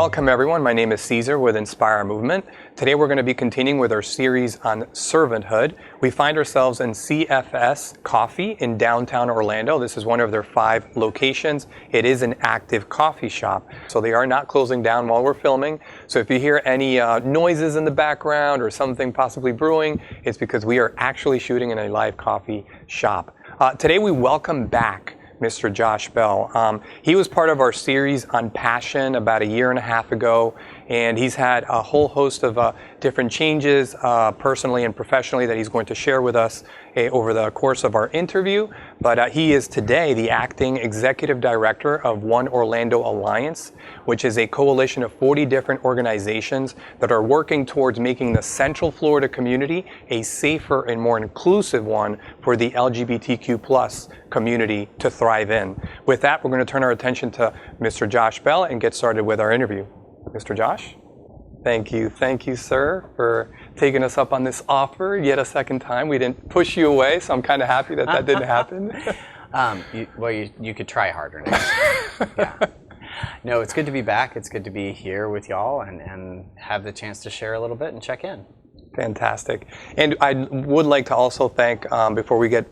Welcome everyone, my name is Caesar with Inspire Movement. Today we're going to be continuing with our series on servanthood. We find ourselves in CFS Coffee in downtown Orlando. This is one of their 5 locations. It is an active coffee shop, so they are not closing down while we're filming. So if you hear any noises in the background or something possibly brewing, it's because we are actually shooting in a live coffee shop. Today we welcome back Mr. Josh Bell. He was part of our series on passion about a year and a half ago, and he's had a whole host of different changes personally and professionally that he's going to share with us over the course of our interview. But he is today the acting executive director of One Orlando Alliance, which is a coalition of 40 different organizations that are working towards making the Central Florida community a safer and more inclusive one for the LGBTQ plus community to thrive in. With that, we're going to turn our attention to Mr. Josh Bell and get started with our interview. Mr. Josh? Thank you, sir, for taking us up on this offer yet a second time. We didn't push you away, so I'm kind of happy that that didn't happen. You could try harder next time. Yeah. No, it's good to be back. It's good to be here with y'all and have the chance to share a little bit and check in. Fantastic. And I would like to also thank, before we get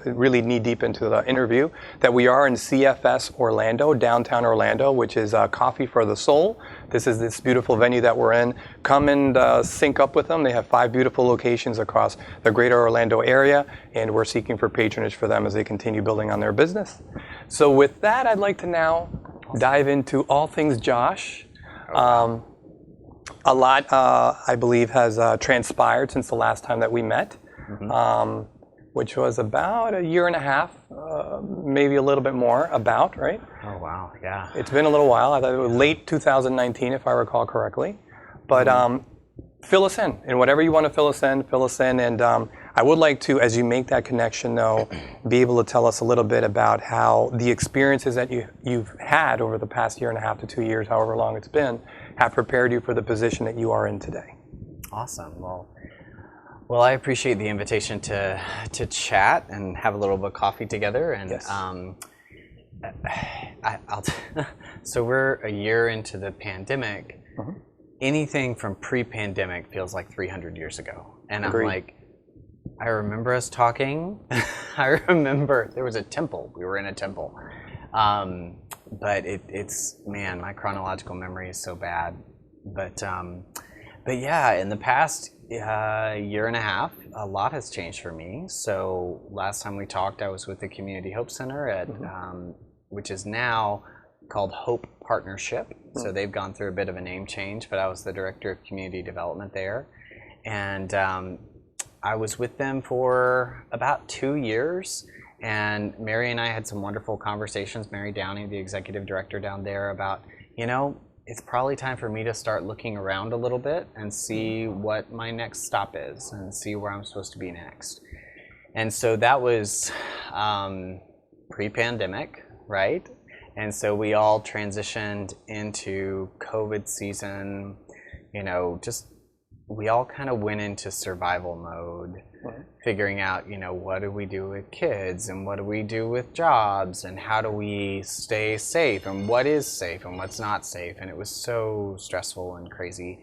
really knee deep into the interview, that we are in CFS Orlando, downtown Orlando, which is Coffee for the Soul. This is this beautiful venue that we're in. Come and sync up with them. They have 5 beautiful locations across the greater Orlando area, and we're seeking for patronage for them as they continue building on their business. So with that, I'd like to now dive into all things Josh. A lot, I believe, has transpired since the last time that we met, which was about a year and a half, maybe a little bit more, right? Oh, wow, yeah. It's been a little while. I thought it was late 2019, if I recall correctly. But fill us in, and whatever you want to fill us in. And I would like to, as you make that connection, though, be able to tell us a little bit about how the experiences that you've had over the past year and a half to 2 years, however long it's been, have prepared you for the position that you are in today. Awesome. Well, I appreciate the invitation to chat and have a little bit of coffee together. And yes. So we're a year into the pandemic. Anything from pre-pandemic feels like 300 years ago. And Agreed. I'm like, I remember us talking. I remember there was a temple. We were in a temple. But it's man, my chronological memory is so bad. But yeah, in the past year and a half, a lot has changed for me. So last time we talked, I was with the Community Hope Center at which is now called Hope Partnership. So they've gone through a bit of a name change, but I was the director of community development there, and I was with them for about 2 years. And Mary and I had some wonderful conversations, Mary Downey, the executive director down there, about, it's probably time for me to start looking around a little bit and see what my next stop is and see where I'm supposed to be next. And so that was pre-pandemic, right? And so we all transitioned into COVID season, we all kind of went into survival mode, figuring out, what do we do with kids and what do we do with jobs and how do we stay safe and what is safe and what's not safe. And it was so stressful and crazy.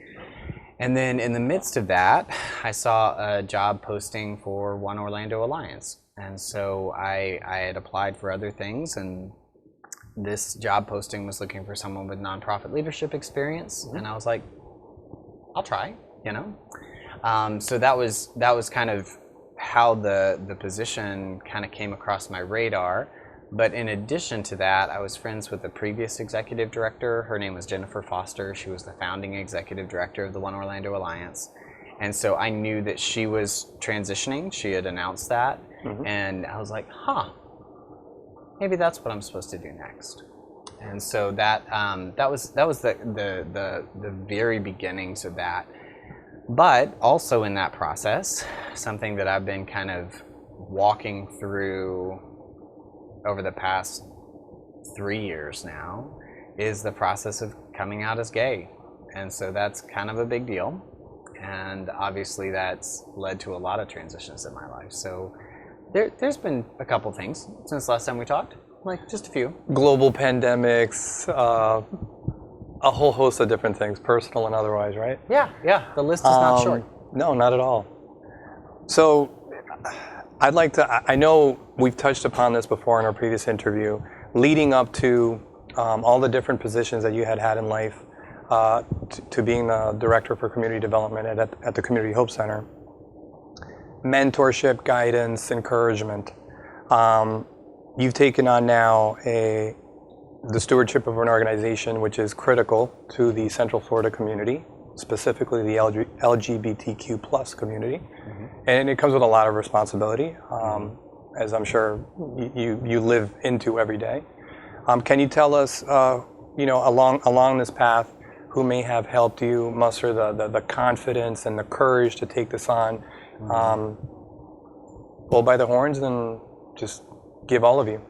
And then in the midst of that, I saw a job posting for One Orlando Alliance. And so I had applied for other things, and this job posting was looking for someone with nonprofit leadership experience. And I was like, I'll try. So that was kind of how the position kind of came across my radar. But in addition to that, I was friends with the previous executive director. Her name was Jennifer Foster. She was the founding executive director of the One Orlando Alliance. And so I knew that she was transitioning. She had announced that. And I was like, maybe that's what I'm supposed to do next. And so that was the very beginnings of that. But also in that process, something that I've been kind of walking through over the past 3 years now is the process of coming out as gay. And so that's kind of a big deal. And obviously that's led to a lot of transitions in my life. So there's been a couple things since last time we talked, like just a few. Global pandemics, A whole host of different things, personal and otherwise, right? Yeah, yeah. The list is not short. No, not at all. So I'd like to, I know we've touched upon this before in our previous interview, leading up to all the different positions that you had in life, to being the Director for Community Development at the Community Hope Center. Mentorship, guidance, encouragement. You've taken on now the stewardship of an organization which is critical to the Central Florida community, specifically the LGBTQ plus community. Mm-hmm. And it comes with a lot of responsibility, as I'm sure you live into every day. Can you tell us, along this path, who may have helped you muster the confidence and the courage to take this on, pull by the horns and just give all of you?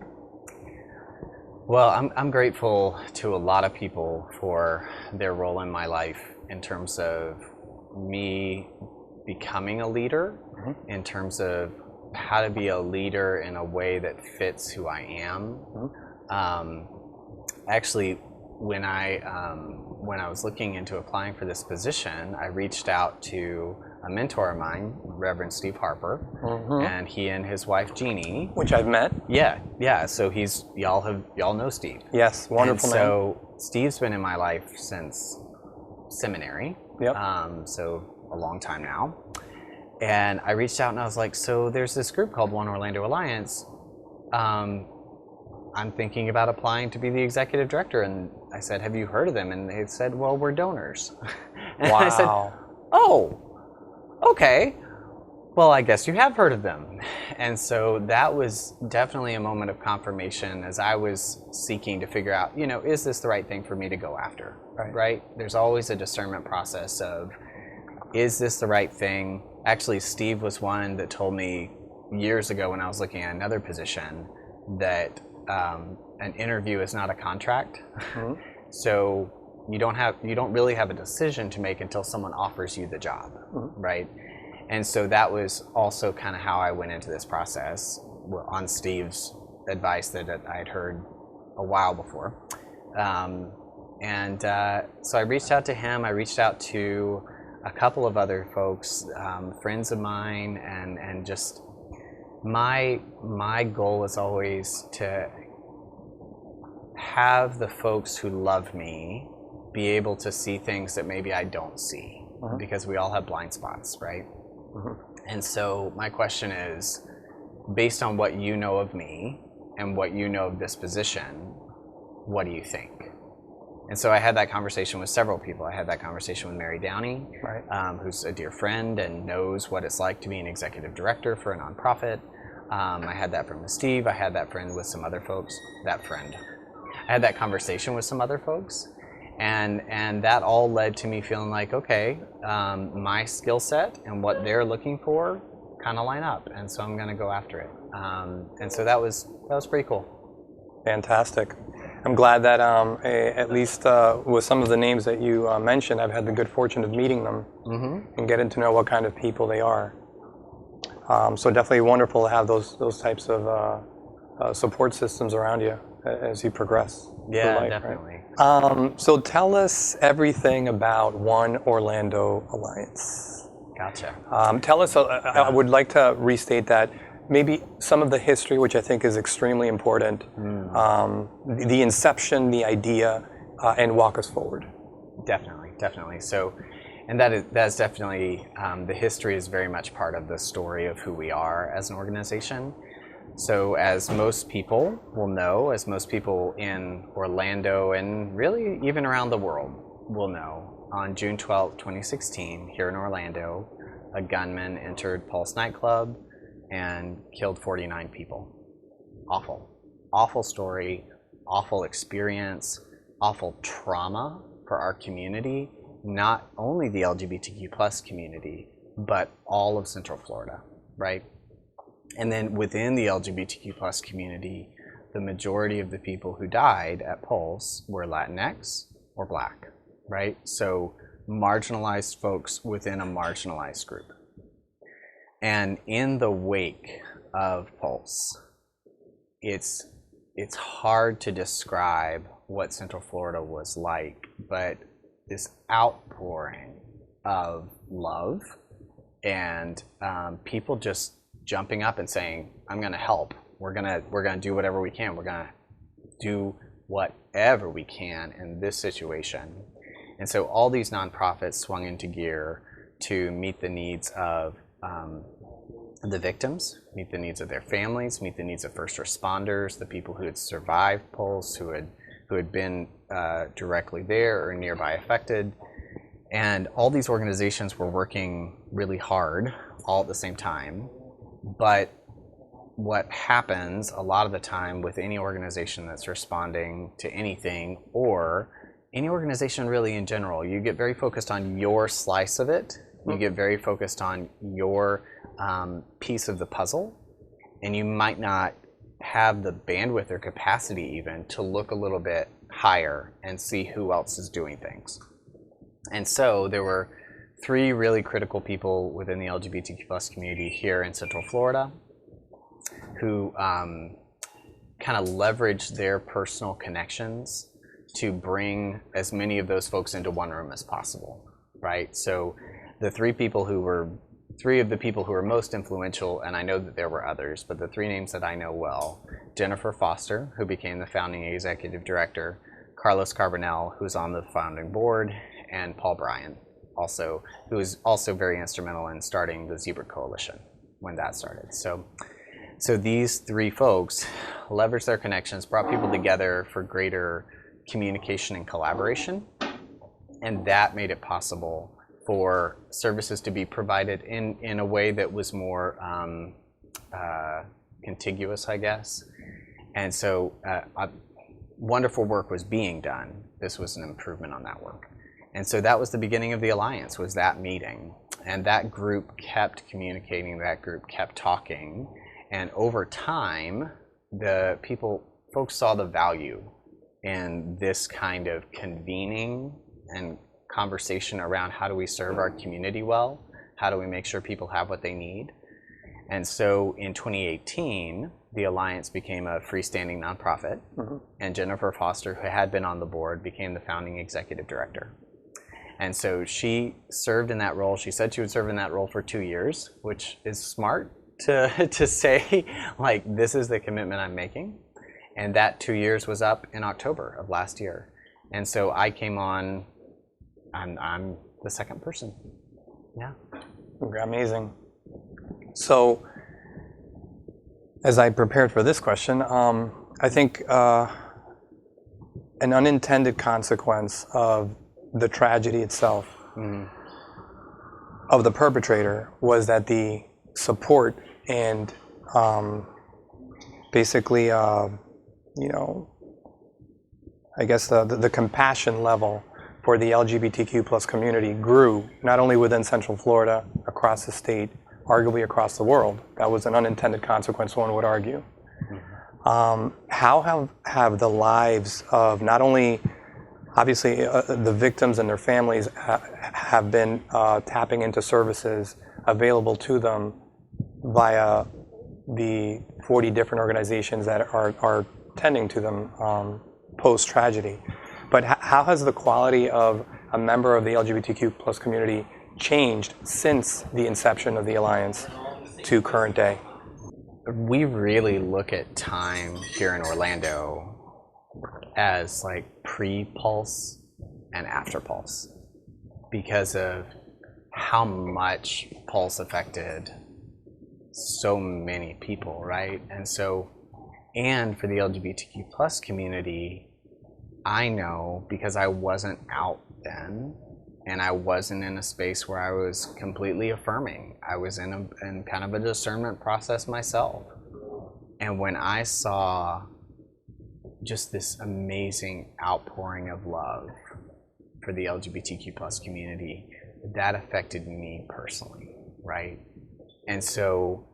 Well, I'm grateful to a lot of people for their role in my life in terms of me becoming a leader, mm-hmm. in terms of how to be a leader in a way that fits who I am. Mm-hmm. Actually, when I was looking into applying for this position, I reached out to a mentor of mine, Reverend Steve Harper, mm-hmm. and he and his wife Jeannie, which I've met. Yeah. So y'all know Steve. Yes, wonderful man. So Steve's been in my life since seminary. Yep. So a long time now. And I reached out and I was like, so there's this group called One Orlando Alliance. I'm thinking about applying to be the executive director. And I said, have you heard of them? And they said, well, we're donors. And wow. I said, oh, okay. Well, I guess you have heard of them. And so that was definitely a moment of confirmation as I was seeking to figure out, is this the right thing for me to go after, right? There's always a discernment process of, is this the right thing? Actually, Steve was one that told me years ago when I was looking at another position that an interview is not a contract. Mm-hmm. So you don't really have a decision to make until someone offers you the job, mm-hmm. right? And so that was also kind of how I went into this process on Steve's advice that I had heard a while before. So I reached out to him. I reached out to a couple of other folks, friends of mine, and just my goal is always to have the folks who love me be able to see things that maybe I don't see, mm-hmm. because we all have blind spots, right? Mm-hmm. And so my question is, based on what you know of me and what you know of this position, what do you think? And so I had that conversation with several people. I had that conversation with Mary Downey, right. Who's a dear friend and knows what it's like to be an executive director for a nonprofit. I had that from Steve. I had that friend with some other folks. I had that conversation with some other folks. And that all led to me feeling like, okay, my skill set and what they're looking for kind of line up. And so I'm going to go after it. And so that was pretty cool. Fantastic. I'm glad that at least with some of the names that you mentioned, I've had the good fortune of meeting them, mm-hmm. and getting to know what kind of people they are. So definitely wonderful to have those types of support systems around you as you progress. Yeah, through life, definitely. Right? So tell us everything about One Orlando Alliance. Gotcha. Tell us, I would like to restate that, maybe some of the history, which I think is extremely important, the inception, the idea, and walk us forward. Definitely. So, and that's definitely, the history is very much part of the story of who we are as an organization. So as most people will know, as most people in Orlando and really even around the world will know, on June 12th, 2016, here in Orlando, a gunman entered Pulse nightclub and killed 49 people. Awful story, awful experience, awful trauma for our community, not only the LGBTQ plus community, but all of Central Florida, right? And then within the LGBTQ plus community, the majority of the people who died at Pulse were Latinx or Black, right? So marginalized folks within a marginalized group. And in the wake of Pulse, it's it's hard to describe what Central Florida was like, but this outpouring of love and people just jumping up and saying, "I'm going to help. We're gonna do whatever we can. We're gonna do whatever we can in this situation." And so all these nonprofits swung into gear to meet the needs of the victims, meet the needs of their families, meet the needs of first responders, the people who had survived pulse, who had been directly there or nearby affected. And all these organizations were working really hard all at the same time. But what happens a lot of the time with any organization that's responding to anything, or any organization really in general, you get very focused on your slice of it. You get very focused on your piece of the puzzle, and you might not have the bandwidth or capacity even to look a little bit higher and see who else is doing things. And so there were 3 really critical people within the LGBTQ plus community here in Central Florida who kind of leveraged their personal connections to bring as many of those folks into one room as possible, right? So the 3 of the people who were most influential, and I know that there were others, but the 3 names that I know well: Jennifer Foster, who became the founding executive director; Carlos Carbonell, who's on the founding board; and Paul Bryan, also, who was also very instrumental in starting the Zebra Coalition when that started. So these 3 folks leveraged their connections, brought people together for greater communication and collaboration, and that made it possible for services to be provided in a way that was more contiguous, I guess. And so wonderful work was being done. This was an improvement on that work. And so that was the beginning of the Alliance, was that meeting. And that group kept communicating, that group kept talking. And over time, folks saw the value in this kind of convening and conversation around how do we serve our community well, how do we make sure people have what they need. And so in 2018, the Alliance became a freestanding nonprofit, and Jennifer Foster, who had been on the board, became the founding executive director. And so she served in that role. She said she would serve in that role for 2 years, which is smart to say, like, this is the commitment I'm making. And that 2 years was up in October of last year. And so I came on, I'm the second person. Yeah. Amazing. So, as I prepared for this question, I think an unintended consequence of the tragedy itself, of the perpetrator, was that the support and basically, I guess the compassion level for the LGBTQ plus community grew, not only within Central Florida, across the state, arguably across the world. That was an unintended consequence, one would argue. How have the lives of not only, obviously, the victims and their families have been tapping into services available to them via the 40 different organizations that are tending to them post-tragedy. But how has the quality of a member of the LGBTQ plus community changed since the inception of the Alliance to current day? We really look at time here in Orlando as like pre-Pulse and after Pulse, because of how much Pulse affected so many people, right? And for the LGBTQ plus community, I know, because I wasn't out then, and I wasn't in a space where I was completely affirming. I was in kind of a discernment process myself. And when I saw just this amazing outpouring of love for the LGBTQ plus community, that affected me personally, right? And so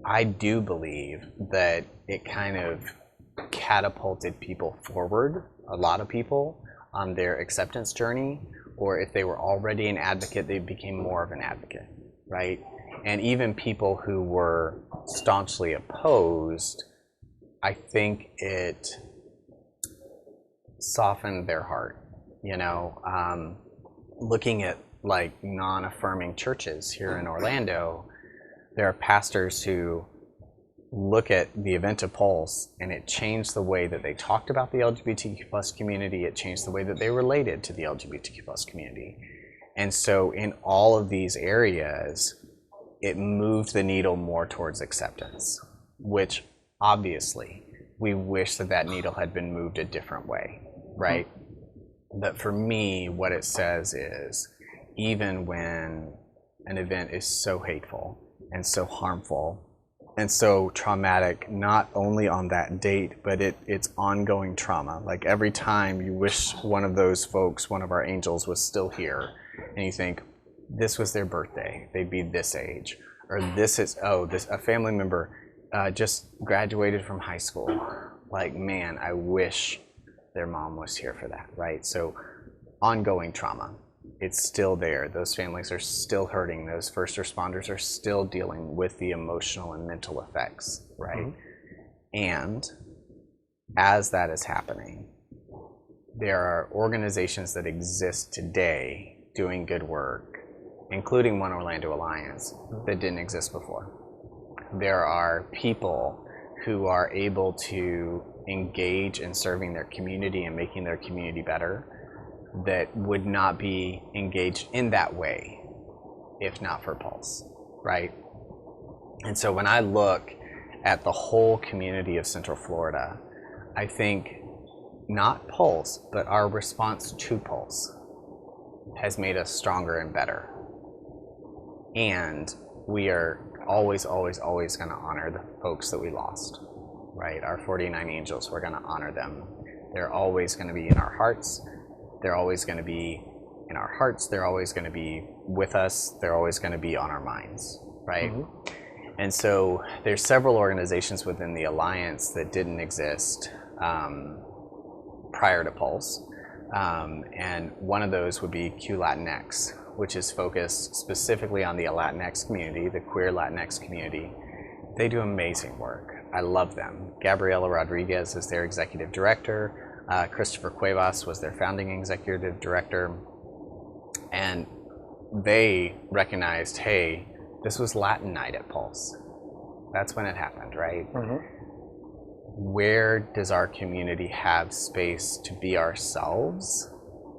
I do believe that it kind of catapulted people forward, a lot of people, on their acceptance journey, or if they were already an advocate, they became more of an advocate, right? And even people who were staunchly opposed I think it softened their heart. Looking at like non-affirming churches here in Orlando, there are pastors who look at the event of Pulse, and it changed the way that they talked about the LGBTQ plus community. It changed the way that they related to the LGBTQ plus community. And so in all of these areas, it moved the needle more towards acceptance, which obviously we wish that that needle had been moved a different way, right? But for me, what it says is, even when an event is so hateful and so harmful and so traumatic, not only on that date, but it's ongoing trauma. Like every time you wish one of those folks, one of our angels, was still here, and you think, this was their birthday, they'd be this age, or this a family member just graduated from high school. Like, man, I wish their mom was here for that, right? So ongoing trauma, it's still there. Those families are still hurting. Those first responders are still dealing with the emotional and mental effects, right? And as that is happening, there are organizations that exist today doing good work, including One Orlando Alliance, that didn't exist before. There are people who are able to engage in serving their community and making their community better that would not be engaged in that way if not for Pulse, right? And so when I look at the whole community of Central Florida, I think not Pulse, but our response to Pulse has made us stronger and better. And we are always, always, always going to honor the folks that we lost, right? Our 49 angels, we're going to honor them. They're always going to be in our hearts. They're always going to be in our hearts. They're always going to be with us. They're always going to be on our minds, right? And so there's several organizations within the Alliance that didn't exist prior to Pulse. And one of those would be Q Latinx, which is focused specifically on the Latinx community, the queer Latinx community. They do amazing work. I love them. Gabriela Rodriguez is their executive director. Christopher Cuevas was their founding executive director. And they recognized, hey, this was Latin night at Pulse. That's when it happened, right? Where does our community have space to be ourselves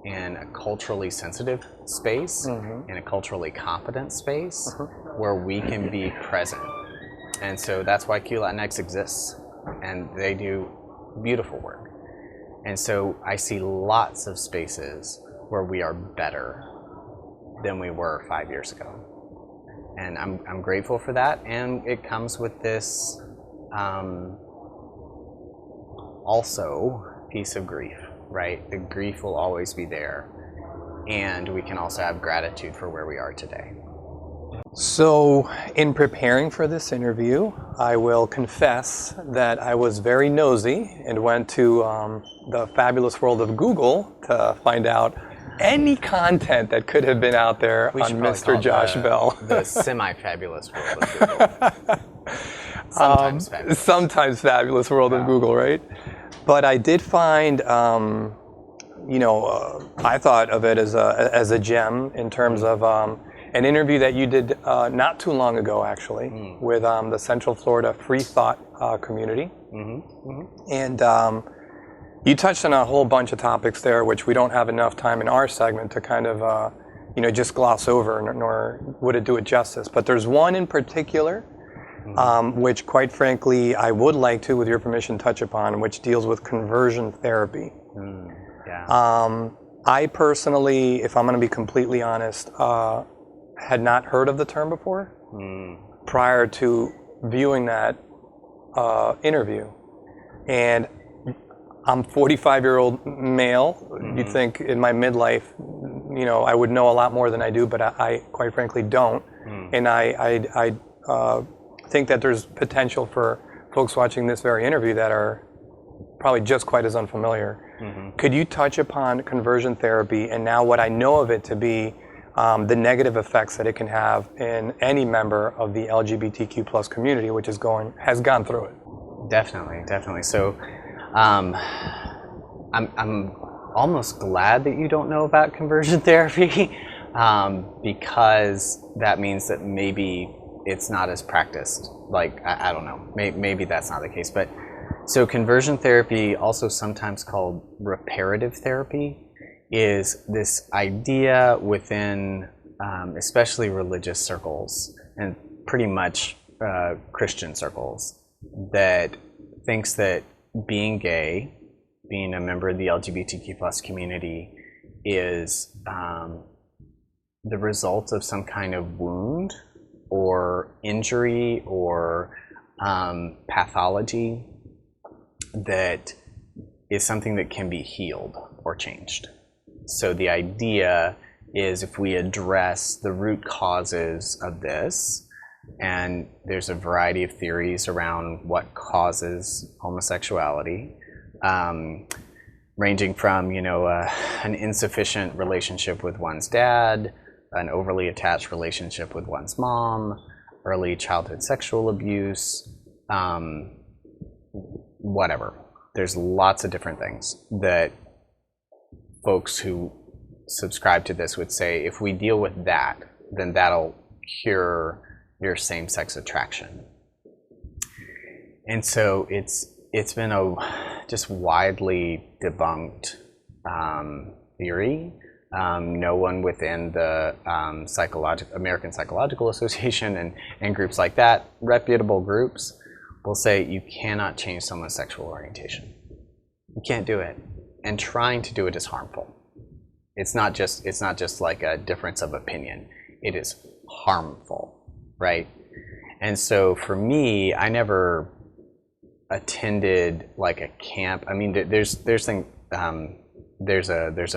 in a culturally sensitive space, in a culturally competent space, where we can be present? And so that's why Q Latinx exists, and they do beautiful work. And so I see lots of spaces where we are better than we were 5 years ago. And I'm grateful for that, and it comes with this also piece of grief, right? The grief will always be there, and we can also have gratitude for where we are today. So in preparing for this interview, I will confess that I was very nosy and went to the fabulous world of Google to find out any content that could have been out there on Mr. Josh Bell. The semi-fabulous world of Google. Sometimes fabulous. Sometimes fabulous world of Google, right? But I did find, I thought of it as a gem in terms of an interview that you did not too long ago, actually, with the Central Florida Free Thought community. And you touched on a whole bunch of topics there, which we don't have enough time in our segment to kind of, just gloss over, nor would it do it justice. But there's one in particular, which, quite frankly, I would like to, with your permission, touch upon, which deals with conversion therapy. I personally, if I'm going to be completely honest, had not heard of the term before prior to viewing that interview. And I'm 45-year-old male. You'd think in my midlife, I would know a lot more than I do, but I quite frankly don't. And I think that there's potential for folks watching this very interview that are probably just quite as unfamiliar. Could you touch upon conversion therapy and now what I know of it to be the negative effects that it can have in any member of the LGBTQ plus community, which has gone through it? Definitely. So, um, I'm almost glad that you don't know about conversion therapy, because that means that maybe it's not as practiced. Like, I don't know, maybe that's not the case. But so conversion therapy, also sometimes called reparative therapy, is this idea within, especially religious circles and pretty much Christian circles, that thinks that being gay, being a member of the LGBTQ plus community, is the result of some kind of wound or injury or pathology that is something that can be healed or changed. So the idea is, if we address the root causes of this, and there's a variety of theories around what causes homosexuality, ranging from, an insufficient relationship with one's dad, an overly attached relationship with one's mom, early childhood sexual abuse, whatever. There's lots of different things that folks who subscribe to this would say, if we deal with that, then that'll cure your same-sex attraction. And so it's been a just widely debunked theory. No one within the American Psychological Association and groups like that, reputable groups, will say you cannot change someone's sexual orientation. You can't do it, and trying to do it is harmful. It's not just like a difference of opinion. It is harmful, right? And so for me, I never attended like a camp. I mean, there's a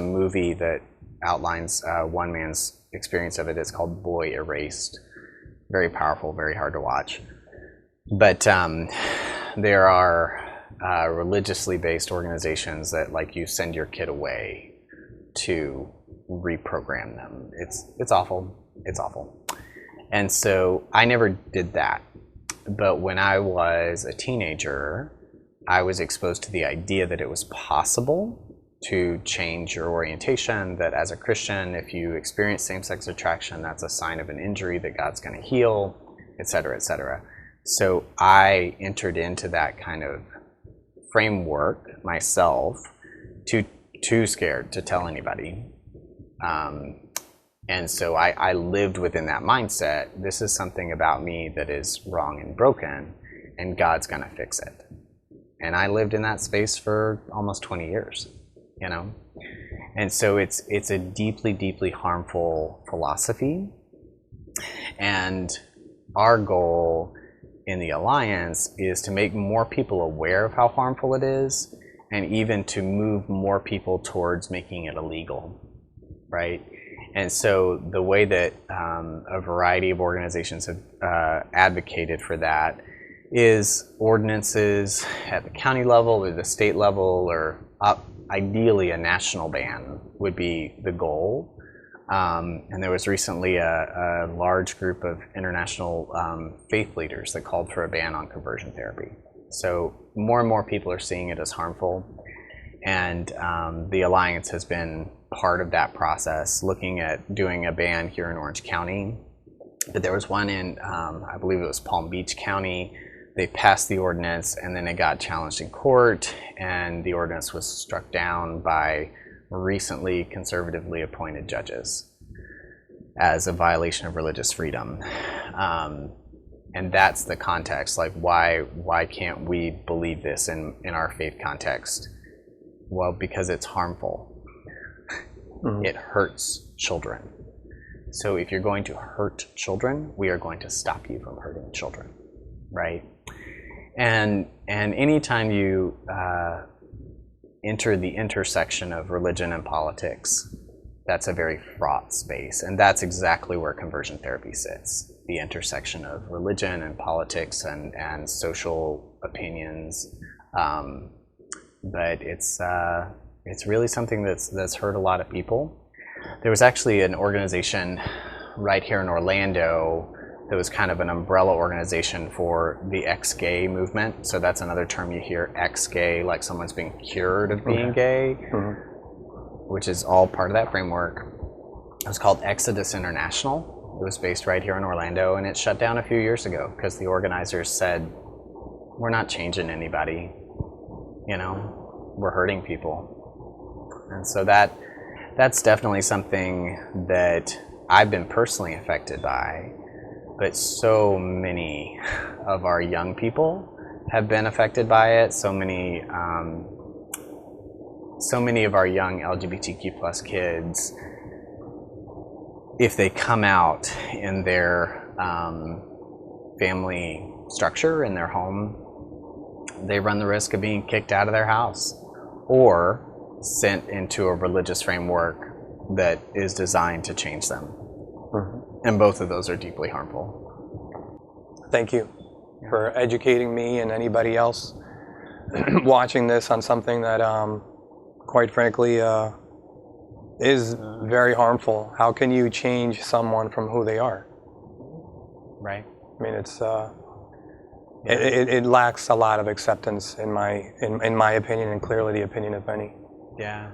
movie that outlines one man's experience of it. It's called Boy Erased. Very powerful, very hard to watch. But there are religiously based organizations that, like, you send your kid away to reprogram them. It's awful. It's awful. And so I never did that. But when I was a teenager, I was exposed to the idea that it was possible to change your orientation, that as a Christian, if you experience same-sex attraction, that's a sign of an injury that God's going to heal, et cetera, et cetera. So I entered into that kind of framework myself, too scared to tell anybody. And so I lived within that mindset. This is something about me that is wrong and broken, and God's going to fix it. And I lived in that space for almost 20 years, And so it's a deeply, deeply harmful philosophy. And our goal in the Alliance is to make more people aware of how harmful it is, and even to move more people towards making it illegal, right? And so the way that a variety of organizations have advocated for that is ordinances at the county level or the state level, or ideally a national ban would be the goal. And there was recently a large group of international faith leaders that called for a ban on conversion therapy. So more and more people are seeing it as harmful. And the Alliance has been part of that process, looking at doing a ban here in Orange County. But there was one in, I believe it was Palm Beach County. They passed the ordinance, and then it got challenged in court, and the ordinance was struck down by recently conservatively appointed judges as a violation of religious freedom. And that's the context. Like, why can't we believe this in our faith context? Well, because it's harmful. Mm-hmm. It hurts children. So if you're going to hurt children, we are going to stop you from hurting children, right? And anytime you enter the intersection of religion and politics, that's a very fraught space. And that's exactly where conversion therapy sits, the intersection of religion and politics and social opinions. But it's really something that's hurt a lot of people. There was actually an organization right here in Orlando that was kind of an umbrella organization for the ex-gay movement. So that's another term you hear, ex-gay, like someone's being cured of being gay, which is all part of that framework. It was called Exodus International. It was based right here in Orlando, and it shut down a few years ago because the organizers said, we're not changing anybody, you know, we're hurting people. And so that's definitely something that I've been personally affected by, but so many of our young people have been affected by it. So many of our young LGBTQ plus kids, if they come out in their family structure, in their home, they run the risk of being kicked out of their house or sent into a religious framework that is designed to change them. And both of those are deeply harmful. Thank you for educating me and anybody else watching this on something that, quite frankly, is very harmful. How can you change someone from who they are? Right. I mean, it's it lacks a lot of acceptance in my opinion, and clearly the opinion of many. Yeah.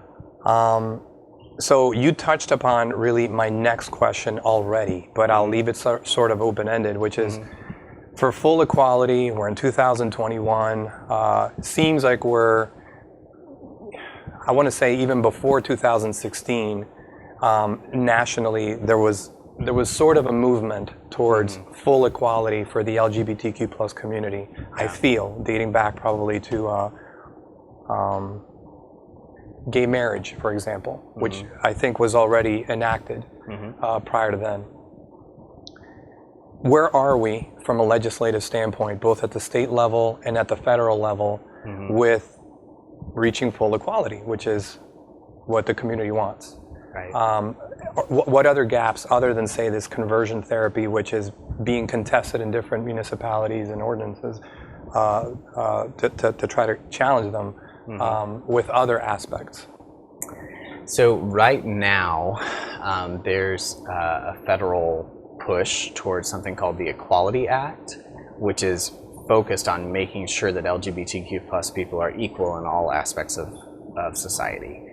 So you touched upon really my next question already, but I'll leave it sort of open-ended, which is, for full equality, we're in 2021. Seems like we're, I want to say even before 2016, nationally there was sort of a movement towards full equality for the LGBTQ plus community. Yeah. I feel, dating back probably to gay marriage, for example, which I think was already enacted prior to then. Where are we from a legislative standpoint, both at the state level and at the federal level, with reaching full equality, which is what the community wants? Right. What other gaps, other than, say, this conversion therapy, which is being contested in different municipalities and ordinances, to try to challenge them with other aspects? So right now, there's a federal push towards something called the Equality Act, which is focused on making sure that LGBTQ plus people are equal in all aspects of society.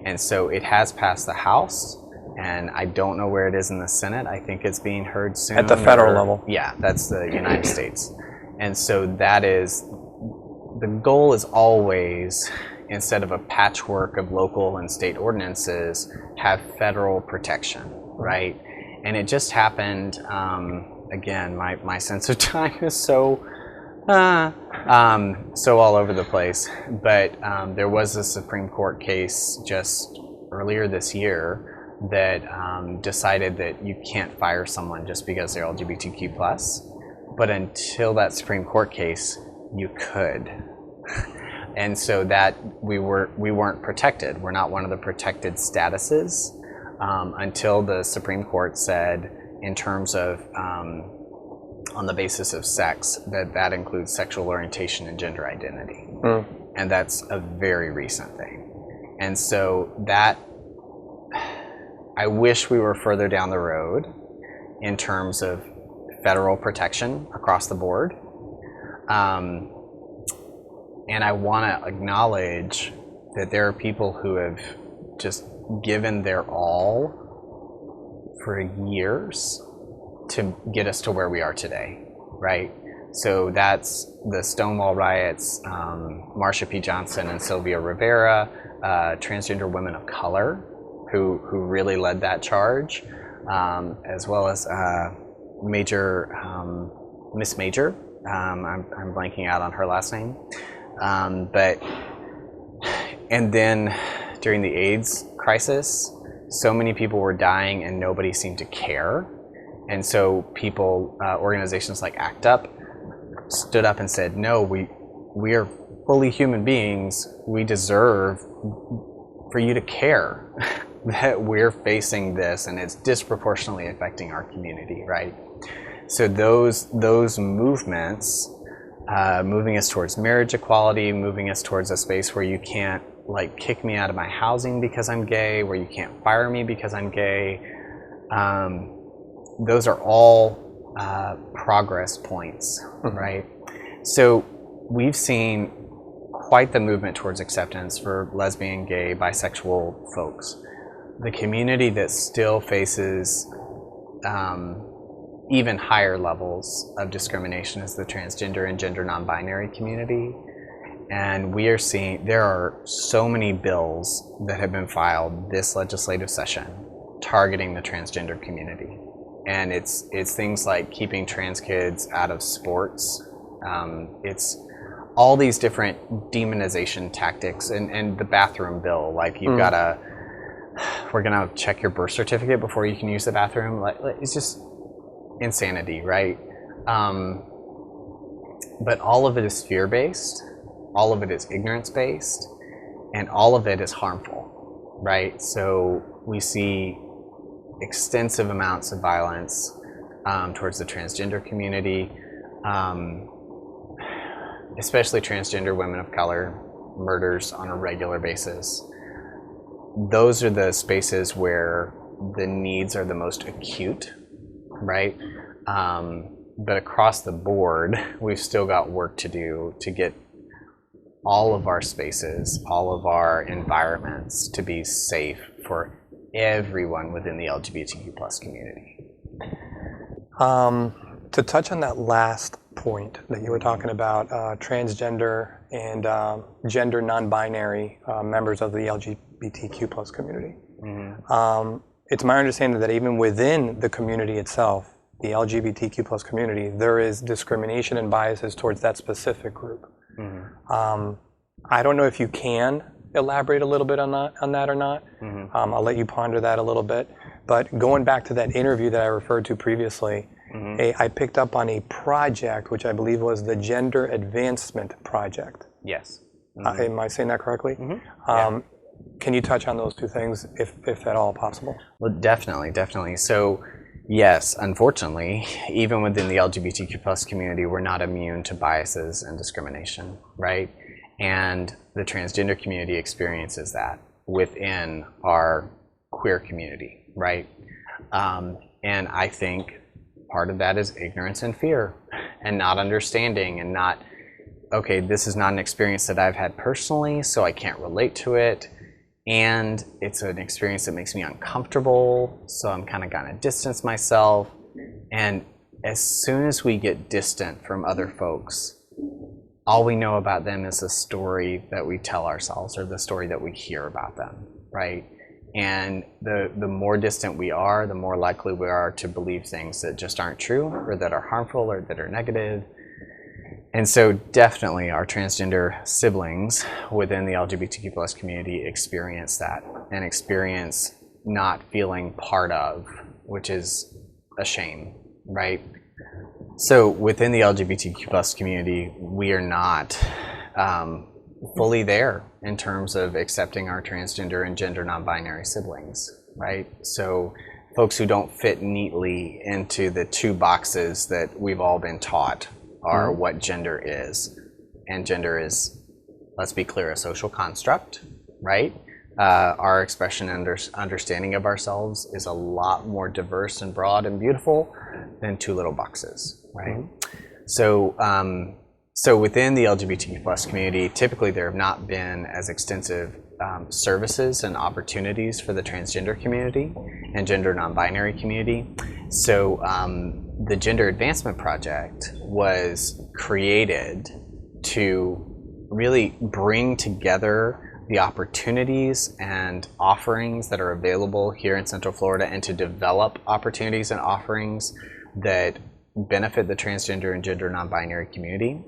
And so it has passed the House, and I don't know where it is in the Senate. I think it's being heard soon. At the federal level? Yeah, that's the United States. And so that is, the goal is always, instead of a patchwork of local and state ordinances, have federal protection, right? And it just happened, again, my sense of time is so all over the place, but there was a Supreme Court case just earlier this year that decided that you can't fire someone just because they're LGBTQ plus, but until that Supreme Court case, you could. And so that we weren't protected. We're not one of the protected statuses until the Supreme Court said, in terms of on the basis of sex, that includes sexual orientation and gender identity. And that's a very recent thing. And so that, I wish we were further down the road in terms of federal protection across the board. And I want to acknowledge that there are people who have just given their all for years to get us to where we are today, right? So that's the Stonewall riots, Marsha P. Johnson and Sylvia Rivera, transgender women of color who really led that charge, as well as Miss Major. I'm blanking out on her last name. And then during the AIDS crisis, so many people were dying and nobody seemed to care. And so people, organizations like ACT UP, stood up and said, no, we are fully human beings. We deserve for you to care that we're facing this and it's disproportionately affecting our community, right? So those movements, moving us towards marriage equality, moving us towards a space where you can't like kick me out of my housing because I'm gay, where you can't fire me because I'm gay, those are all progress points, right? So we've seen quite the movement towards acceptance for lesbian, gay, bisexual folks. The community that still faces even higher levels of discrimination is the transgender and gender non-binary community. And we are seeing there are so many bills that have been filed this legislative session targeting the transgender community. And it's things like keeping trans kids out of sports. It's all these different demonization tactics, and the bathroom bill, like you've got we're gonna check your birth certificate before you can use the bathroom. Like it's just insanity, right? But all of it is fear-based, all of it is ignorance-based, and all of it is harmful, right? So we see extensive amounts of violence towards the transgender community, especially transgender women of color, murders on a regular basis. Those are the spaces where the needs are the most acute, right? But across the board, we've still got work to do to get all of our spaces, all of our environments to be safe for everyone within the LGBTQ plus community. To touch on that last point that you were talking about, transgender and gender non-binary members of the LGBTQ plus community. It's my understanding that even within the community itself, the LGBTQ plus community, there is discrimination and biases towards that specific group. I don't know if you can elaborate a little bit on that or not. I'll let you ponder that a little bit. But going back to that interview that I referred to previously, I picked up on a project, which I believe was the Gender Advancement Project. Yes. Am I saying that correctly? Yeah. Can you touch on those two things, if at all possible? Well, definitely. So, yes, unfortunately, even within the LGBTQ plus community, we're not immune to biases and discrimination, right? And the transgender community experiences that within our queer community, right? And I think part of that is ignorance and fear and not understanding and not, okay, this is not an experience that I've had personally, so I can't relate to it. And it's an experience that makes me uncomfortable, so I'm kind of going to distance myself. And as soon as we get distant from other folks, all we know about them is the story that we tell ourselves or the story that we hear about them, right? And the more distant we are, the more likely we are to believe things that just aren't true or that are harmful or that are negative. And so definitely our transgender siblings within the LGBTQ plus community experience that and experience not feeling part of, which is a shame, right? So within the LGBTQ plus community, we are not fully there in terms of accepting our transgender and gender non-binary siblings, right? So folks who don't fit neatly into the two boxes that we've all been taught are what gender is. And gender is, let's be clear, a social construct, right? Our expression and understanding of ourselves is a lot more diverse and broad and beautiful than two little boxes, right? So within the LGBTQ plus community, typically there have not been as extensive services and opportunities for the transgender community and gender non-binary community. So the Gender Advancement Project was created to really bring together the opportunities and offerings that are available here in Central Florida and to develop opportunities and offerings that benefit the transgender and gender non-binary community.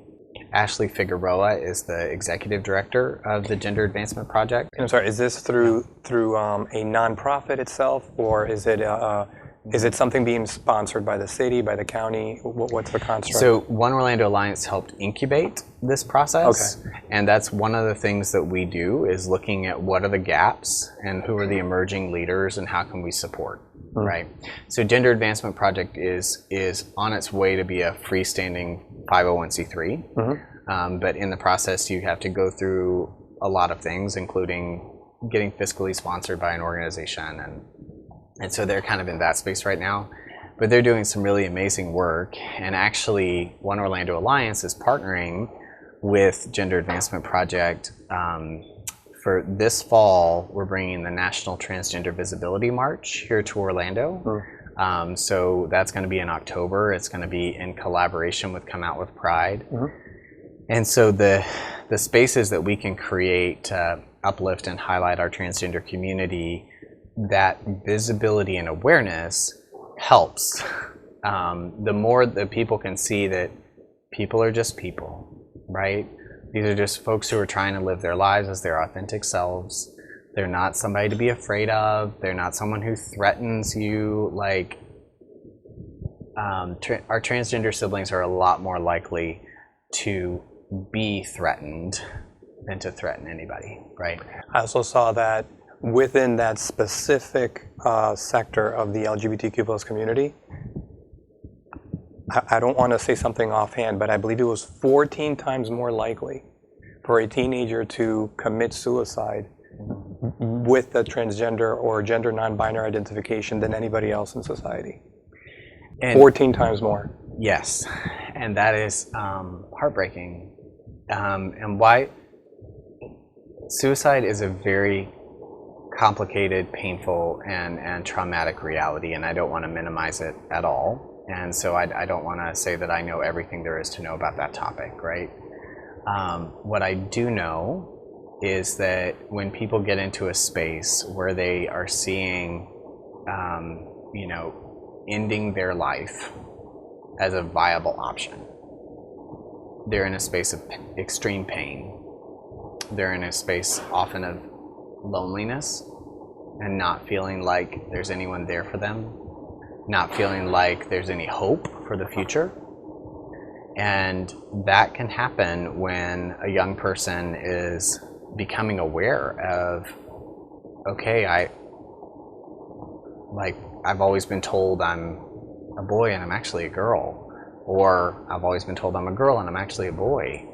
Ashley Figueroa is the executive director of the Gender Advancement Project. I'm sorry, is this through a nonprofit itself, or is it something being sponsored by the city, by the county? What's the construct? So One Orlando Alliance helped incubate this process. Okay. And that's one of the things that we do is looking at what are the gaps and who are the emerging leaders and how can we support, right? So Gender Advancement Project is on its way to be a freestanding 501c3. But in the process, you have to go through a lot of things, including getting fiscally sponsored by an organization. And so they're kind of in that space right now. but they're doing some really amazing work. And actually, One Orlando Alliance is partnering with Gender Advancement Project. For this fall, we're bringing the National Transgender Visibility March here to Orlando. So that's going to be in October. It's going to be in collaboration with Come Out with Pride. And so the spaces that we can create to uplift and highlight our transgender community, that visibility and awareness helps. The more that people can see that people are just people, right? These are just folks who are trying to live their lives as their authentic selves. They're not somebody to be afraid of. They're not someone who threatens you. Like, our transgender siblings are a lot more likely to be threatened than to threaten anybody, right? I also saw that within that specific sector of the LGBTQ plus community, I don't want to say something offhand, but I believe it was 14 times more likely for a teenager to commit suicide with the transgender or gender non-binary identification than anybody else in society. And 14 times more. Yes, and that is heartbreaking. And why? Suicide is a very complicated, painful, and traumatic reality, and I don't want to minimize it at all. And so I don't want to say that I know everything there is to know about that topic, right? What I do know is that when people get into a space where they are seeing, ending their life as a viable option, they're in a space of extreme pain. They're in a space often of loneliness and not feeling like there's anyone there for them, not feeling like there's any hope for the future. And that can happen when a young person is becoming aware of, okay, I've always been told I'm a boy and I'm actually a girl, or I've always been told I'm a girl and I'm actually a boy.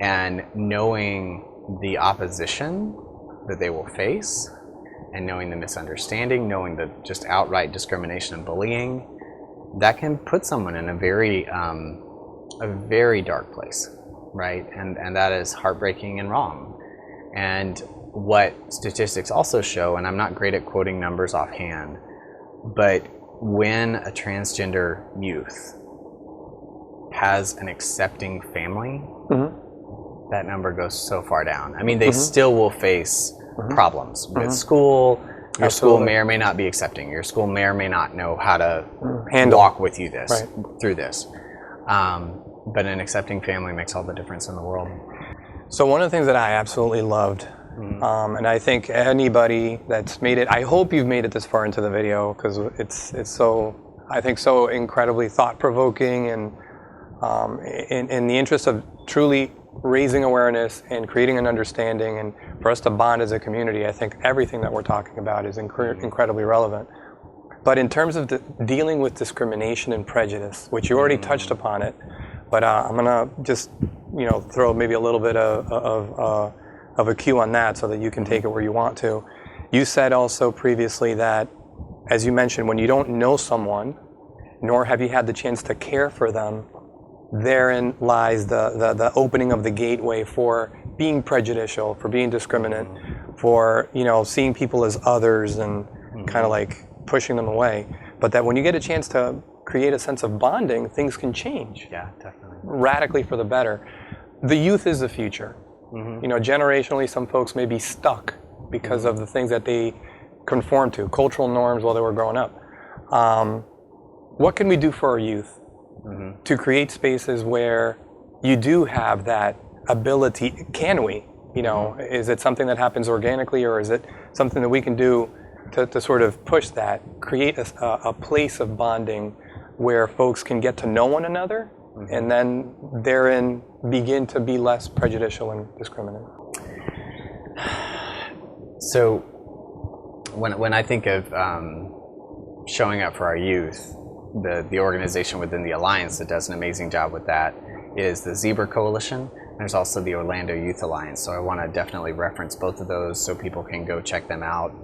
And knowing the opposition that they will face, and knowing the misunderstanding, knowing the just outright discrimination and bullying, that can put someone in a very dark place, right? And that is heartbreaking and wrong. And what statistics also show, and I'm not great at quoting numbers offhand, but when a transgender youth has an accepting family, that number goes so far down. I mean, they still will face problems with school. Your school may or may not be accepting. Your school may or may not know how to walk with you through this. But an accepting family makes all the difference in the world. So one of the things that I absolutely loved, and I think anybody that's made it, I hope you've made it this far into the video, because it's so, I think, so incredibly thought-provoking, and in the interest of truly raising awareness and creating an understanding, and for us to bond as a community, I think everything that we're talking about is incredibly relevant. But in terms of dealing with discrimination and prejudice, which you already touched upon it, but I'm gonna just throw maybe a little bit of a cue on that so that you can take it where you want to. You said also previously that, as you mentioned, when you don't know someone, nor have you had the chance to care for them, therein lies the opening of the gateway for being prejudicial, for being discriminant, for seeing people as others and kind of like pushing them away. But that when you get a chance to create a sense of bonding, things can change. Yeah, definitely. Radically for the better. The youth is the future. Generationally, some folks may be stuck because of the things that they conform to, cultural norms while they were growing up. What can we do for our youth to create spaces where you do have that ability? Can we? Is it something that happens organically, or is it something that we can do to sort of push that, create a place of bonding where folks can get to know one another, and then therein begin to be less prejudicial and discriminant? So when I think of showing up for our youth, the organization within the Alliance that does an amazing job with that is the Zebra Coalition. There's also the Orlando Youth Alliance. So I want to definitely reference both of those so people can go check them out.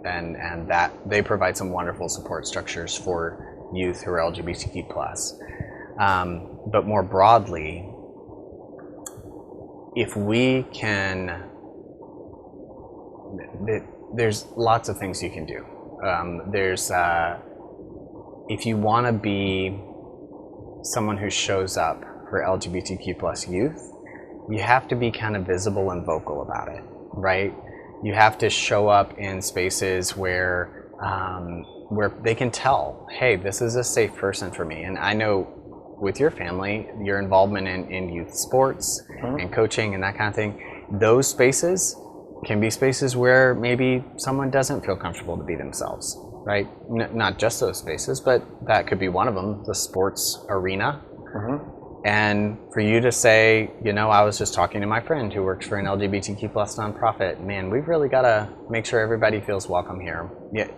And that they provide some wonderful support structures for youth who are LGBTQ plus. But more broadly, if we can, there's lots of things you can do. If you want to be someone who shows up for LGBTQ plus youth, you have to be kind of visible and vocal about it, right? You have to show up in spaces where they can tell, hey, this is a safe person for me. And I know with your family, your involvement in youth sports and coaching and that kind of thing, those spaces can be spaces where maybe someone doesn't feel comfortable to be themselves, right? Not just those spaces, but that could be one of them, the sports arena. And for you to say, you know, I was just talking to my friend who works for an LGBTQ plus nonprofit, man, we've really got to make sure everybody feels welcome here. Yeah,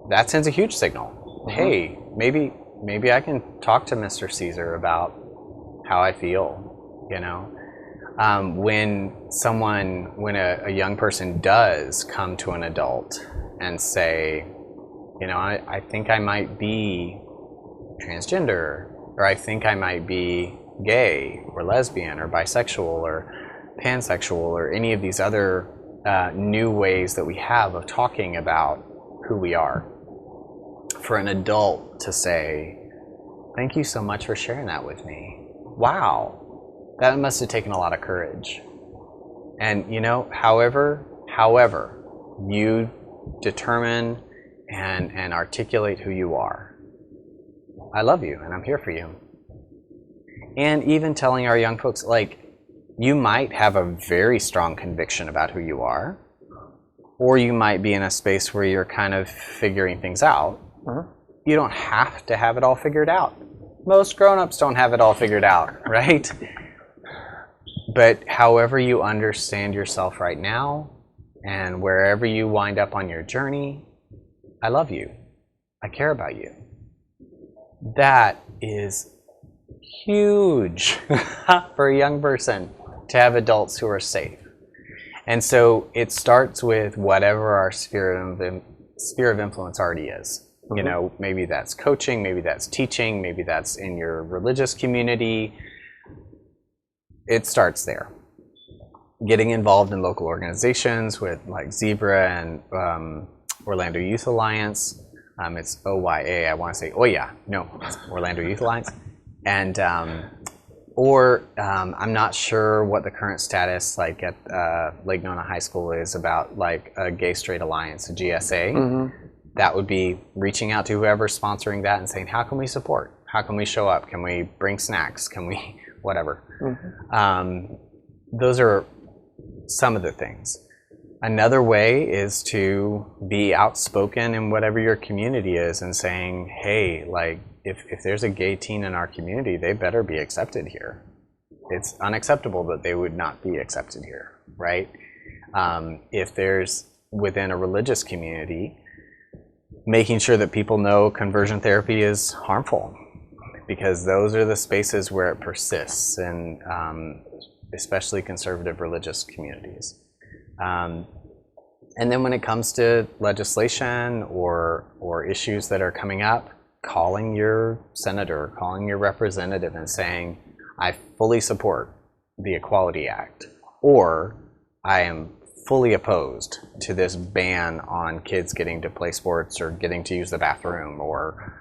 that sends a huge signal. Hey, maybe I can talk to Mr. Caesar about how I feel, you know? When a young person does come to an adult and say, you know, I think I might be transgender, or I think I might be gay or lesbian or bisexual or pansexual or any of these other new ways that we have of talking about who we are. For an adult to say, thank you so much for sharing that with me. Wow, that must have taken a lot of courage. And you know, however you determine and articulate who you are, I love you and I'm here for you. And even telling our young folks, like, you might have a very strong conviction about who you are, or you might be in a space where you're kind of figuring things out. You don't have to have it all figured out. Most grown-ups don't have it all figured out, right? But however you understand yourself right now, and wherever you wind up on your journey, I love you. I care about you. That is huge for a young person to have adults who are safe. And so it starts with whatever our sphere of influence already is. You know, maybe that's coaching, maybe that's teaching, maybe that's in your religious community. It starts there. Getting involved in local organizations with like Zebra and Orlando Youth Alliance. It's OYA, I want to say OYA. No, it's Orlando Youth Alliance. And I'm not sure what the current status like at Lake Nona High School is about like a Gay Straight Alliance, a GSA. That would be reaching out to whoever's sponsoring that and saying, how can we support? How can we show up? Can we bring snacks? Can we whatever? Those are some of the things. Another way is to be outspoken in whatever your community is and saying, hey, like, if there's a gay teen in our community, they better be accepted here. It's unacceptable that they would not be accepted here, right? If there's within a religious community, making sure that people know conversion therapy is harmful, because those are the spaces where it persists in especially conservative religious communities. And then when it comes to legislation or issues that are coming up, calling your senator, calling your representative and saying, I fully support the Equality Act, or I am fully opposed to this ban on kids getting to play sports or getting to use the bathroom or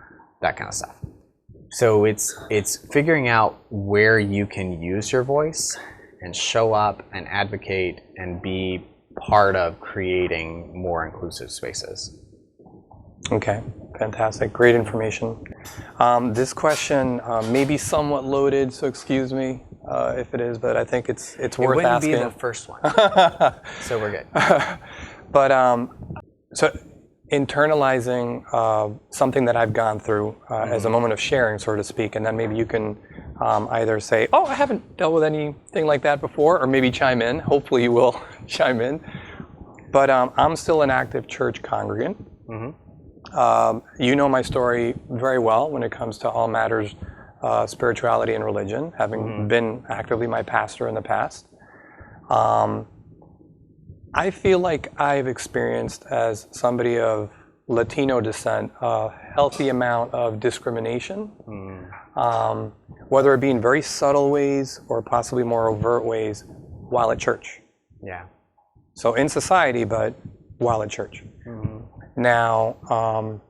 that kind of stuff. So it's figuring out where you can use your voice and show up and advocate and be part of creating more inclusive spaces. Okay, fantastic. Great information. This question may be somewhat loaded, so excuse me if it is, but I think it's worth asking. It wouldn't be the first one, so we're good. But so internalizing something that I've gone through as a moment of sharing, so to speak, and then maybe you can either say, oh, I haven't dealt with anything like that before, or maybe chime in. Hopefully you will chime in. But I'm still an active church congregant. You know my story very well when it comes to all matters spirituality and religion, having been actively my pastor in the past. I feel like I've experienced, as somebody of Latino descent, a healthy amount of discrimination, whether it be in very subtle ways or possibly more overt ways while at church. Yeah. So in society, but while at church. Now,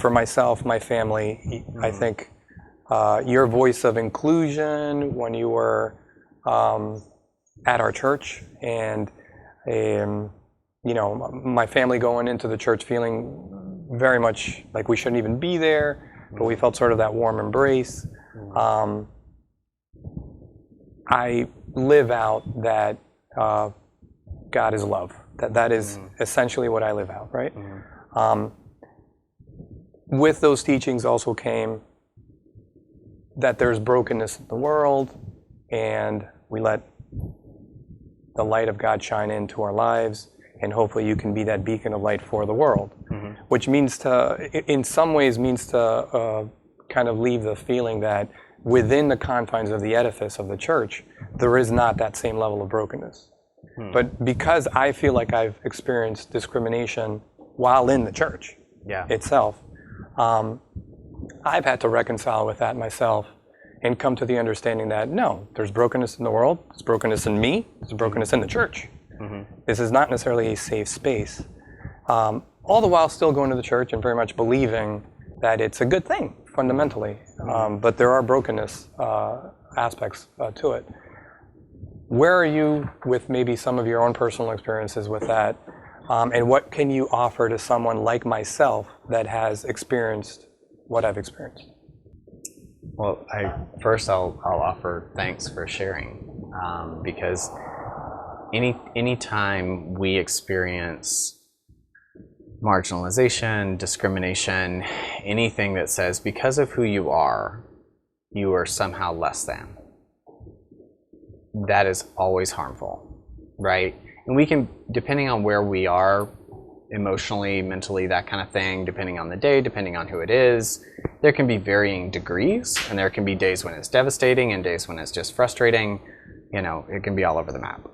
for myself, my family, I think your voice of inclusion when you were at our church, and my family going into the church feeling very much like we shouldn't even be there, but we felt sort of that warm embrace. I live out that God is love. That is essentially what I live out, right? With those teachings also came that there's brokenness in the world, and we let the light of God shine into our lives, and hopefully you can be that beacon of light for the world, which means in some ways means to kind of leave the feeling that within the confines of the edifice of the church, there is not that same level of brokenness. But because I feel like I've experienced discrimination while in the church itself, I've had to reconcile with that myself and come to the understanding that no, there's brokenness in the world, there's brokenness in me, there's brokenness in the church. This is not necessarily a safe space. All the while still going to the church and very much believing that it's a good thing fundamentally, but there are brokenness aspects to it. Where are you with maybe some of your own personal experiences with that? And what can you offer to someone like myself that has experienced what I've experienced? Well, I'll offer thanks for sharing, because any time we experience marginalization, discrimination, anything that says because of who you are somehow less than, that is always harmful, right? And we can, depending on where we are emotionally, mentally, that kind of thing, depending on the day, depending on who it is, there can be varying degrees, and there can be days when it's devastating and days when it's just frustrating. It can be all over the map.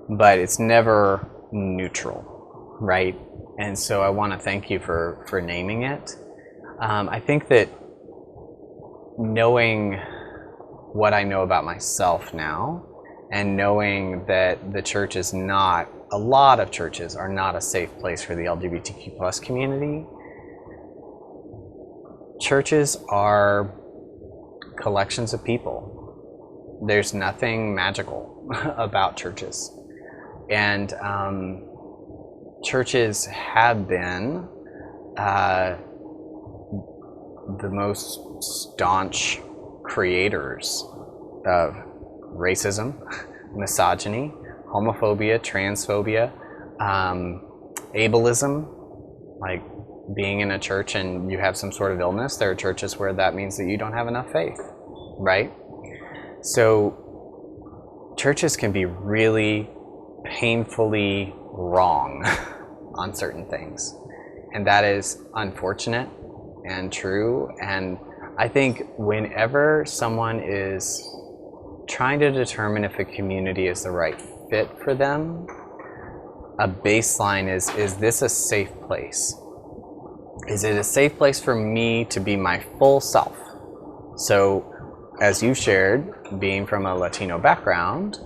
But it's never neutral, right? And so I want to thank you for naming it. I think that knowing what I know about myself now, and knowing that the church is not, a lot of churches are not a safe place for the LGBTQ plus community. Churches are collections of people. There's nothing magical about churches. And churches have been the most staunch creators of racism, misogyny, homophobia, transphobia, ableism, like being in a church and you have some sort of illness. There are churches where that means that you don't have enough faith, right? So churches can be really painfully wrong on certain things, and that is unfortunate and true. And I think whenever someone is trying to determine if a community is the right fit for them, a baseline is this a safe place? Is it a safe place for me to be my full self? So, as you shared, being from a Latino background,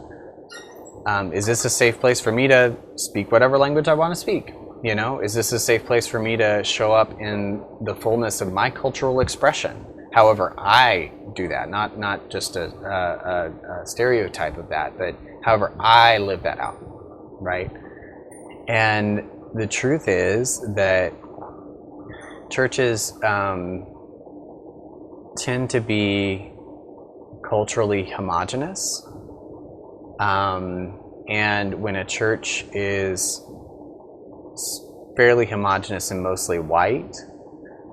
is this a safe place for me to speak whatever language I want to speak? Is this a safe place for me to show up in the fullness of my cultural expression? However I do that, not just a stereotype of that, but however I live that out, right? And the truth is that churches tend to be culturally homogenous, and when a church is fairly homogenous and mostly white,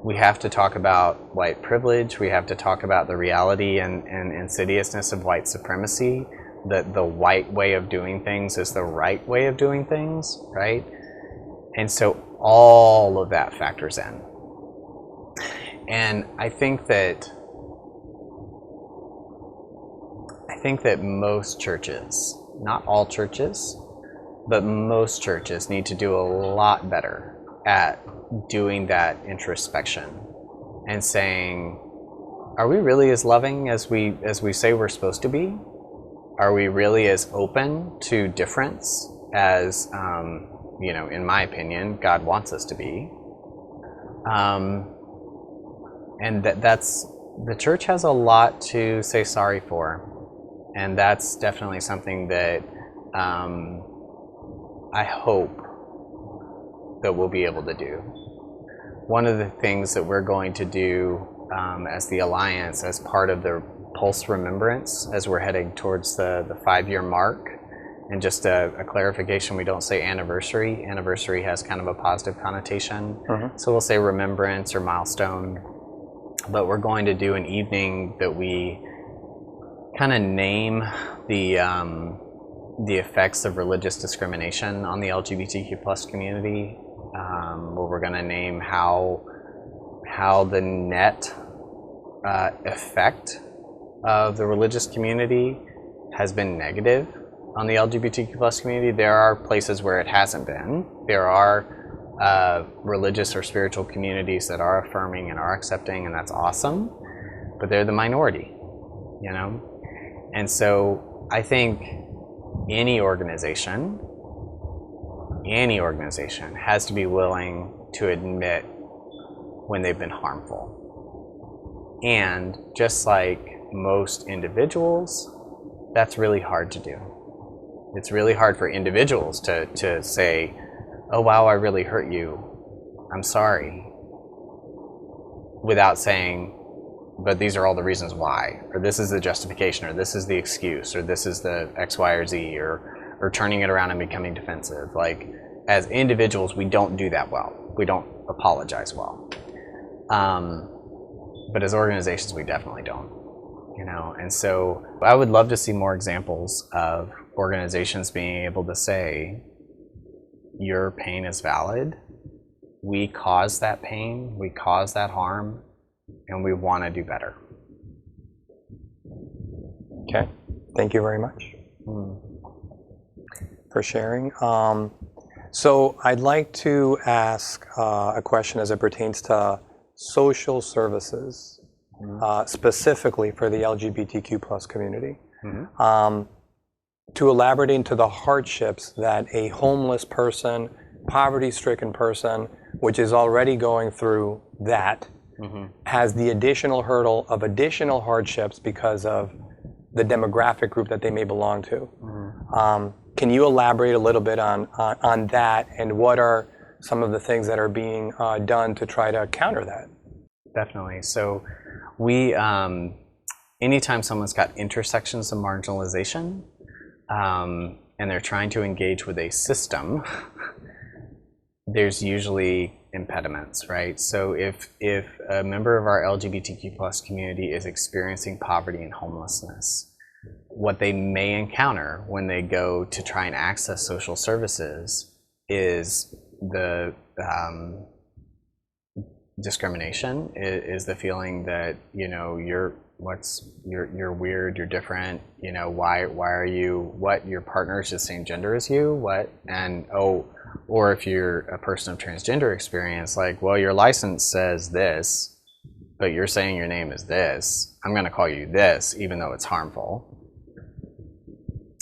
we have to talk about white privilege. We have to talk about the reality and insidiousness of white supremacy, that the white way of doing things is the right way of doing things, right? And so all of that factors in. And I think that most churches, not all churches, but most churches need to do a lot better at doing that introspection and saying, are we really as loving as we say we're supposed to be? Are we really as open to difference as, in my opinion, God wants us to be? And that's the church has a lot to say sorry for, and that's definitely something that I hope that we'll be able to do. One of the things that we're going to do as the Alliance, as part of the Pulse Remembrance, as we're heading towards the 5-year mark, and just a clarification, we don't say anniversary. Anniversary has kind of a positive connotation. So we'll say remembrance or milestone. But we're going to do an evening that we kind of name the effects of religious discrimination on the LGBTQ plus community, where we're going to name how the net effect of the religious community has been negative on the LGBTQ plus community. There are places where it hasn't been. There are religious or spiritual communities that are affirming and are accepting, and that's awesome, but they're the minority, And so I think any organization has to be willing to admit when they've been harmful. And just like most individuals, that's really hard to do. It's really hard for individuals to say, oh wow, I really hurt you, I'm sorry, without saying, but these are all the reasons why, or this is the justification, or this is the excuse, or this is the X, Y, or Z, or turning it around and becoming defensive. Like, as individuals, we don't do that well. We don't apologize well. But as organizations, we definitely don't. And so I would love to see more examples of organizations being able to say, your pain is valid, we caused that pain, we caused that harm, and we want to do better. Okay, thank you very much for sharing. So I'd like to ask a question as it pertains to social services, specifically for the LGBTQ plus community. To elaborate into the hardships that a homeless person, poverty-stricken person, which is already going through that, has the additional hurdle of additional hardships because of the demographic group that they may belong to. Can you elaborate a little bit on that, and what are some of the things that are being done to try to counter that? Definitely. So we, anytime someone's got intersections of marginalization, and they're trying to engage with a system, there's usually impediments, right? So if a member of our LGBTQ plus community is experiencing poverty and homelessness, what they may encounter when they go to try and access social services is the discrimination, is the feeling that, you're weird, you're different, why are you, what, your partner is the same gender as you, what, and or if you're a person of transgender experience, like, well, your license says this, but you're saying your name is this, I'm going to call you this, even though it's harmful.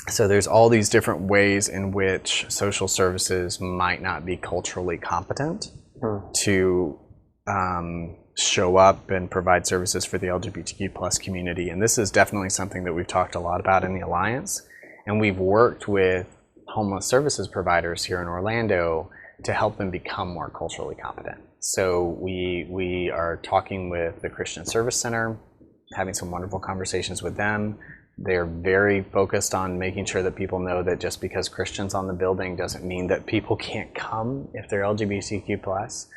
So there's all these different ways in which social services might not be culturally competent to show up and provide services for the LGBTQ plus community. And this is definitely something that we've talked a lot about in the Alliance. And we've worked with homeless services providers here in Orlando to help them become more culturally competent. So we are talking with the Christian Service Center, having some wonderful conversations with them. They're very focused on making sure that people know that just because Christians on the building doesn't mean that people can't come if they're LGBTQ plus.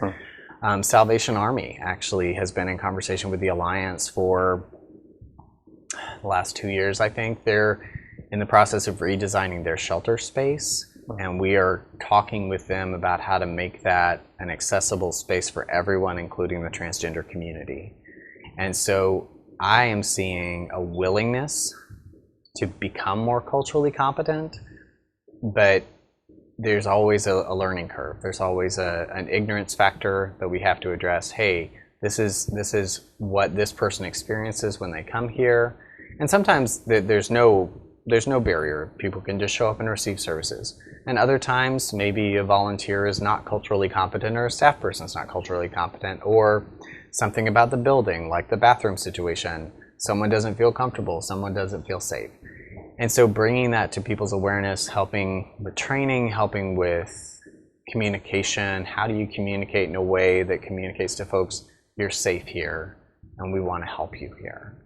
Salvation Army actually has been in conversation with the Alliance for the last 2 years, I think. They're in the process of redesigning their shelter space, and we are talking with them about how to make that an accessible space for everyone, including the transgender community. And so I am seeing a willingness to become more culturally competent, but there's always a learning curve. There's always an ignorance factor that we have to address. Hey, this is what this person experiences when they come here. And sometimes there's no barrier. People can just show up and receive services. And other times, maybe a volunteer is not culturally competent, or a staff person is not culturally competent, or something about the building, like the bathroom situation. Someone doesn't feel comfortable, someone doesn't feel safe. And so bringing that to people's awareness, helping with training, helping with communication. How do you communicate in a way that communicates to folks, you're safe here and we want to help you here?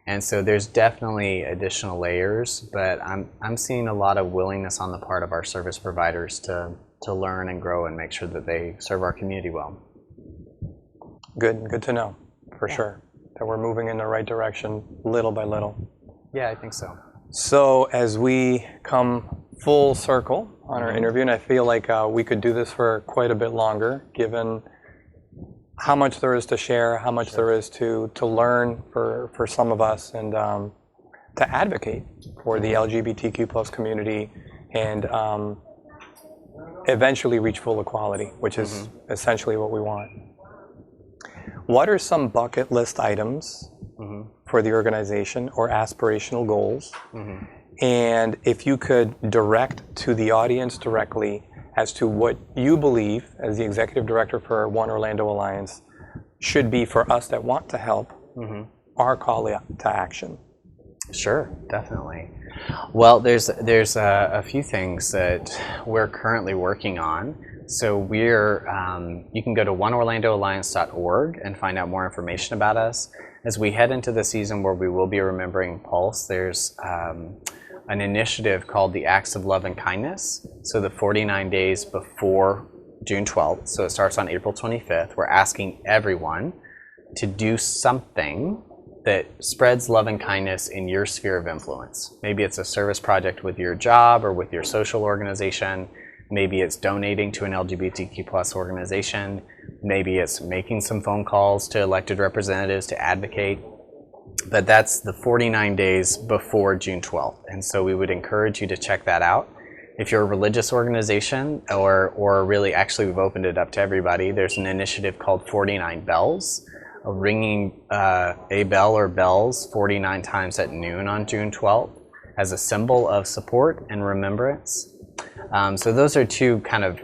And so there's definitely additional layers, but I'm seeing a lot of willingness on the part of our service providers to learn and grow and make sure that they serve our community well. Good to know, for sure, that we're moving in the right direction little by little. Yeah, I think so. So as we come full circle on our interview, and I feel like we could do this for quite a bit longer, given how much there is to share, how much there is to learn for some of us, and to advocate for the LGBTQ plus community, and eventually reach full equality, which is essentially what we want. What are some bucket list items for the organization, or aspirational goals? And if you could direct to the audience directly as to what you believe, as the executive director for One Orlando Alliance, should be for us that want to help, our call to action. Sure, definitely. Well, there's a few things that we're currently working on. So you can go to oneorlandoalliance.org and find out more information about us. As we head into the season where we will be remembering Pulse, there's an initiative called the Acts of Love and Kindness. So the 49 days before June 12th, so it starts on April 25th, we're asking everyone to do something that spreads love and kindness in your sphere of influence. Maybe it's a service project with your job or with your social organization. Maybe it's donating to an LGBTQ plus organization. Maybe it's making some phone calls to elected representatives to advocate. But that's the 49 days before June 12th. And so we would encourage you to check that out. If you're a religious organization, or really, actually, we've opened it up to everybody, there's an initiative called 49 Bells, ringing a bell or bells 49 times at noon on June 12th as a symbol of support and remembrance. So those are two kind of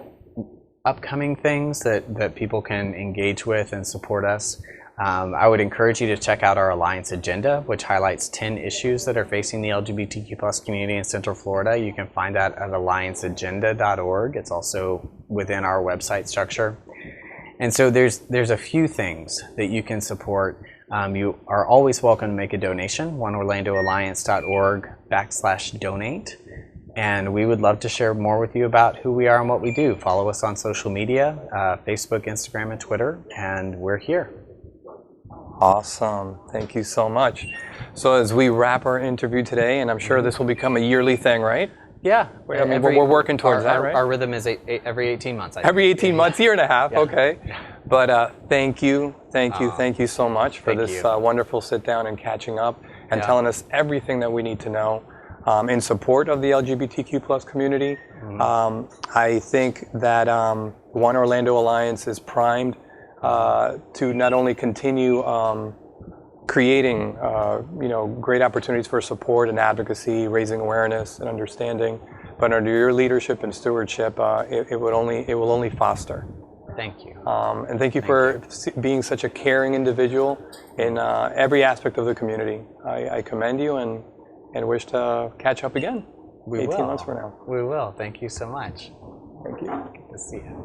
upcoming things that people can engage with and support us. I would encourage you to check out our Alliance Agenda, which highlights 10 issues that are facing the LGBTQ plus community in Central Florida. You can find that at allianceagenda.org. It's also within our website structure. And so there's a few things that you can support. You are always welcome to make a donation, oneorlandoalliance.org/donate. And we would love to share more with you about who we are and what we do. Follow us on social media, Facebook, Instagram, and Twitter, and we're here. Awesome. Thank you so much. So as we wrap our interview today, and I'm sure this will become a yearly thing, right? Yeah. I mean, we're working towards that, right? Our rhythm is every 18 months. Every 18 months, year and a half, Yeah. okay. But thank you so much for this wonderful sit down and catching up and telling us everything that we need to know in support of the LGBTQ plus community. I think that One Orlando Alliance is primed to not only continue creating great opportunities for support and advocacy, raising awareness and understanding, but under your leadership and stewardship, it will only foster. Thank you. And thank you for being such a caring individual in every aspect of the community. I commend you and wish to catch up again. 18 months from now. We will. Thank you so much. Thank you. Good to see you.